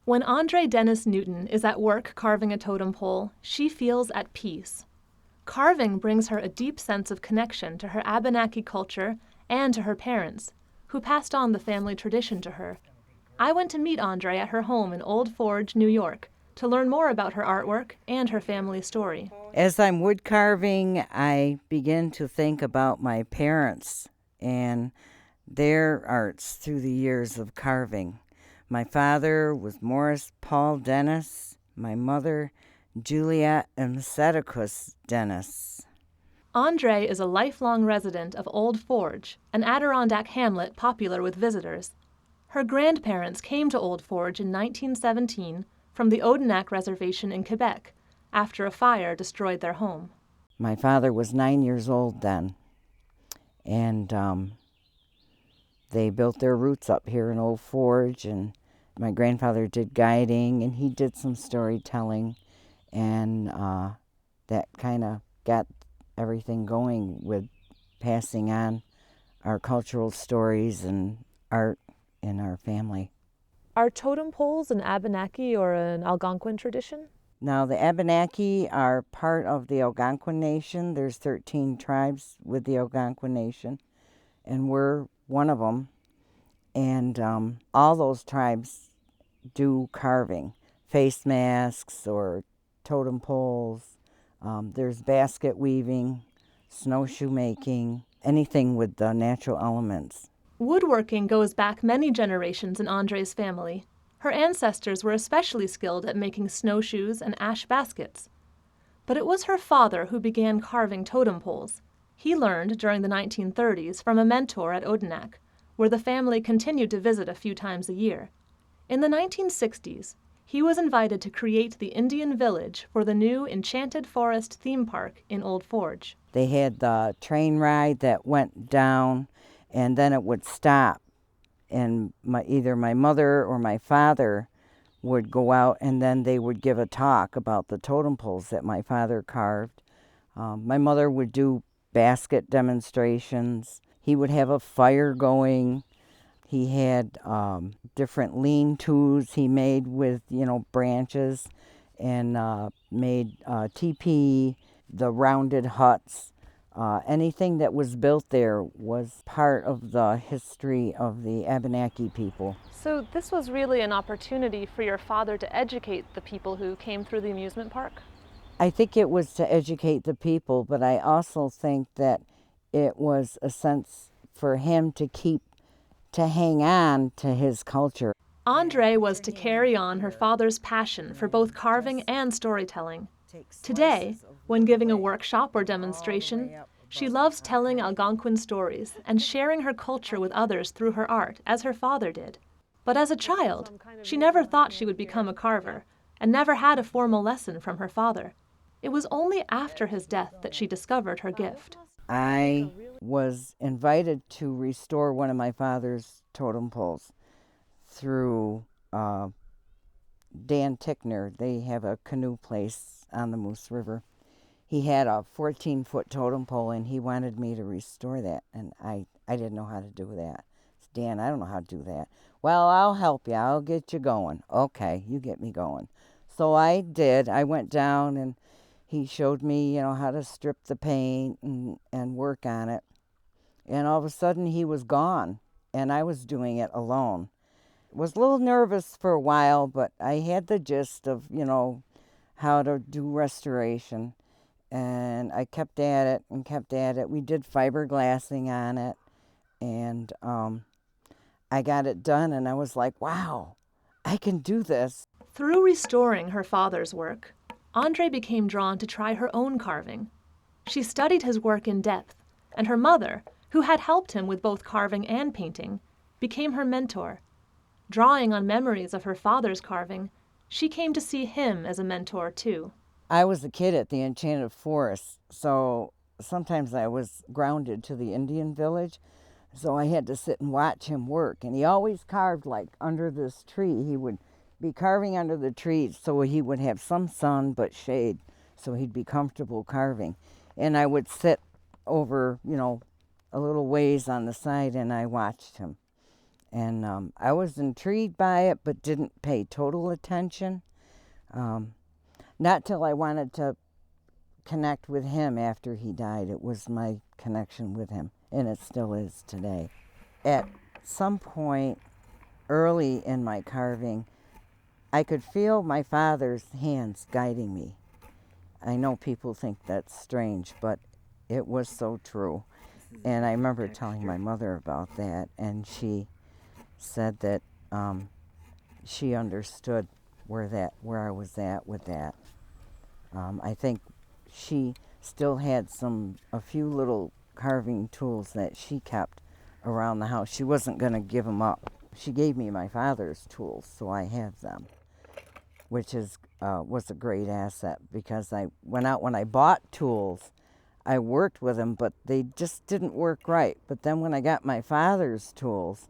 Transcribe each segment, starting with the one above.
When André Dennis Newton is at work carving a totem pole, she feels at peace. Carving brings her a deep sense of connection to her Abenaki culture and to her parents, who passed on the family tradition to her. I went to meet André at her home in Old Forge, New York, to learn more about her artwork and her family story. As I'm wood carving, I begin to think about my parents and their arts through the years of carving. My father was Morris Paul Dennis, my mother Juliet Emsedicus Dennis. André is a lifelong resident of Old Forge, an Adirondack hamlet popular with visitors. Her grandparents came to Old Forge in 1917 from the Odanak Reservation in Quebec after a fire destroyed their home. My father was 9 years old then, and they built their roots up here in Old Forge, and my grandfather did guiding, and he did some storytelling, and that kind of got everything going with passing on our cultural stories and art in our family. Are totem poles an Abenaki or an Algonquin tradition? Now, the Abenaki are part of the Algonquin Nation. There's 13 tribes with the Algonquin Nation, and we're one of them. And all those tribes do carving, face masks or totem poles. There's basket weaving, snowshoe making, anything with the natural elements. Woodworking goes back many generations in André's family. Her ancestors were especially skilled at making snowshoes and ash baskets. But it was her father who began carving totem poles. He learned during the 1930s from a mentor at Odanak, where the family continued to visit a few times a year. In the 1960s, he was invited to create the Indian Village for the new Enchanted Forest theme park in Old Forge. They had the train ride that went down, and then it would stop. And either my mother or my father would go out, and then they would give a talk about the totem poles that my father carved. My mother would do basket demonstrations. He would have a fire going. He had different lean-tos he made with, branches, and made teepee, the rounded huts. Anything that was built there was part of the history of the Abenaki people. So this was really an opportunity for your father to educate the people who came through the amusement park? I think it was to educate the people, but I also think that it was a sense for him to hang on to his culture. André was to carry on her father's passion for both carving and storytelling. Today, when giving a workshop or demonstration, she loves telling Algonquin stories and sharing her culture with others through her art, as her father did. But as a child, she never thought she would become a carver, and never had a formal lesson from her father. It was only after his death that she discovered her gift. I was invited to restore one of my father's totem poles through Dan Tickner. They have a canoe place on the Moose River. He had a 14-foot totem pole, and he wanted me to restore that, and I didn't know how to do that. Dan, I don't know how to do that. Well, I'll help you. I'll get you going. Okay, you get me going. So I did. I went down, and he showed me, how to strip the paint and work on it. And all of a sudden, he was gone, and I was doing it alone. Was a little nervous for a while, but I had the gist of, how to do restoration. And I kept at it and kept at it. We did fiberglassing on it, and I got it done, and I was like, wow, I can do this. Through restoring her father's work, André became drawn to try her own carving. She studied his work in depth, and her mother, who had helped him with both carving and painting, became her mentor. Drawing on memories of her father's carving, she came to see him as a mentor too. I was a kid at the Enchanted Forest, so sometimes I was grounded to the Indian Village, so I had to sit and watch him work. And he always carved like under this tree. He would be carving under the trees so he would have some sun but shade, so he'd be comfortable carving. And I would sit over, a little ways on the side, and I watched him. And I was intrigued by it, but didn't pay total attention. Not till I wanted to connect with him after he died. It was my connection with him, and it still is today. At some point early in my carving, I could feel my father's hands guiding me. I know people think that's strange, but it was so true. And I remember telling my mother about that, and she said that she understood where I was at with that. I think she still had a few little carving tools that she kept around the house. She wasn't going to give them up. She gave me my father's tools, so I have them, which was a great asset, because when I bought tools, I worked with them, but they just didn't work right. But then when I got my father's tools,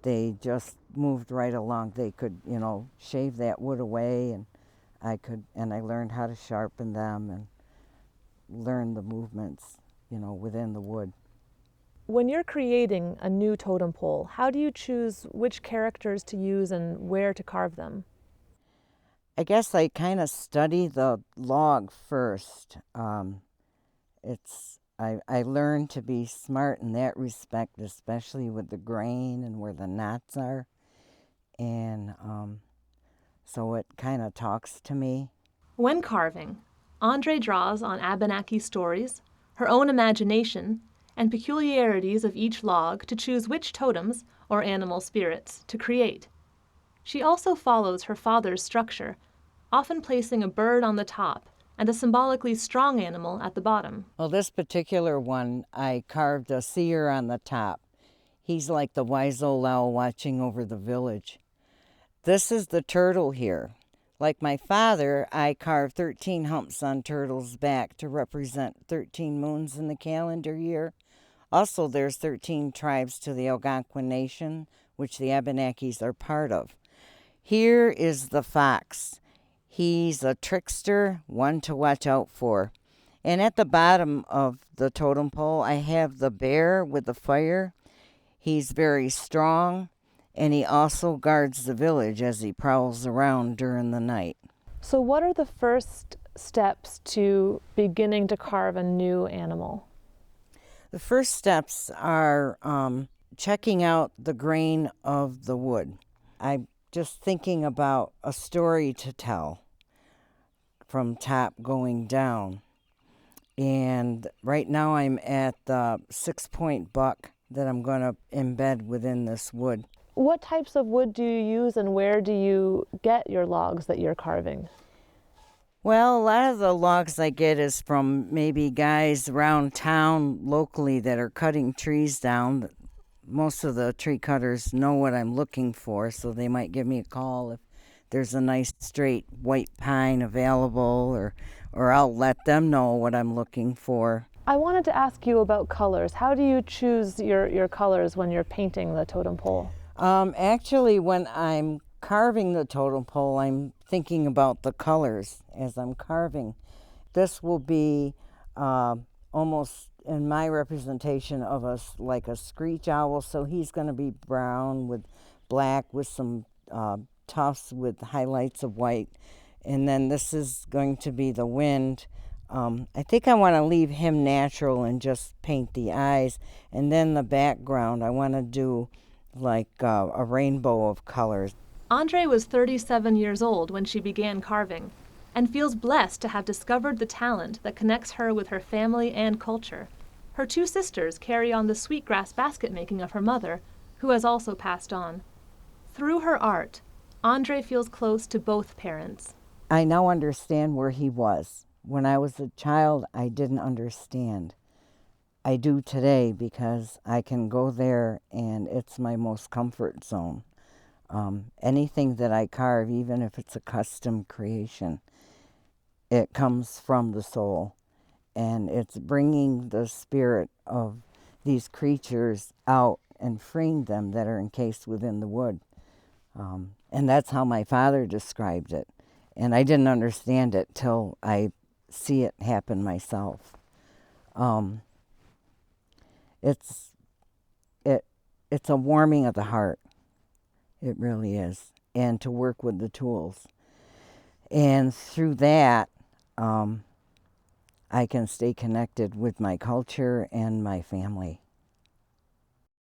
they just moved right along. They could, shave that wood away, and I learned how to sharpen them and learn the movements, within the wood. When you're creating a new totem pole, how do you choose which characters to use and where to carve them? I guess I kind of study the log first. I learned to be smart in that respect, especially with the grain and where the knots are. And so it kind of talks to me. When carving, André draws on Abenaki stories, her own imagination, and peculiarities of each log to choose which totems, or animal spirits, to create. She also follows her father's structure, often placing a bird on the top and a symbolically strong animal at the bottom. Well, this particular one, I carved a seer on the top. He's like the wise old owl watching over the village. This is the turtle here. Like my father, I carved 13 humps on turtle's back to represent 13 moons in the calendar year. Also, there's 13 tribes to the Algonquin Nation, which the Abenakis are part of. Here is the fox. He's a trickster, one to watch out for. And at the bottom of the totem pole, I have the bear with the fire. He's very strong, and he also guards the village as he prowls around during the night. So what are the first steps to beginning to carve a new animal? The first steps are checking out the grain of the wood. I'm just thinking about a story to tell from top going down. And right now I'm at the 6-point buck that I'm going to embed within this wood. What types of wood do you use, and where do you get your logs that you're carving? Well, a lot of the logs I get is from maybe guys around town locally that are cutting trees down. Most of the tree cutters know what I'm looking for, so they might give me a call if there's a nice straight white pine available, or I'll let them know what I'm looking for. I wanted to ask you about colors. How do you choose your colors when you're painting the totem pole? Actually, when I'm carving the totem pole, I'm thinking about the colors as I'm carving. This will be almost in my representation of like a screech owl, so he's going to be brown with black with some tufts with highlights of white. And then this is going to be the wind. I think I want to leave him natural and just paint the eyes. And then the background, I want to do like a rainbow of colors. André was 37 years old when she began carving, and feels blessed to have discovered the talent that connects her with her family and culture. Her two sisters carry on the sweetgrass basket making of her mother, who has also passed on. Through her art, André feels close to both parents. I now understand where he was. When I was a child, I didn't understand. I do today because I can go there and it's my most comfort zone. Anything that I carve, even if it's a custom creation, it comes from the soul. And it's bringing the spirit of these creatures out and freeing them that are encased within the wood. And that's how my father described it. And I didn't understand it till I see it happen myself. It's a warming of the heart. It really is. And to work with the tools. And through that, I can stay connected with my culture and my family.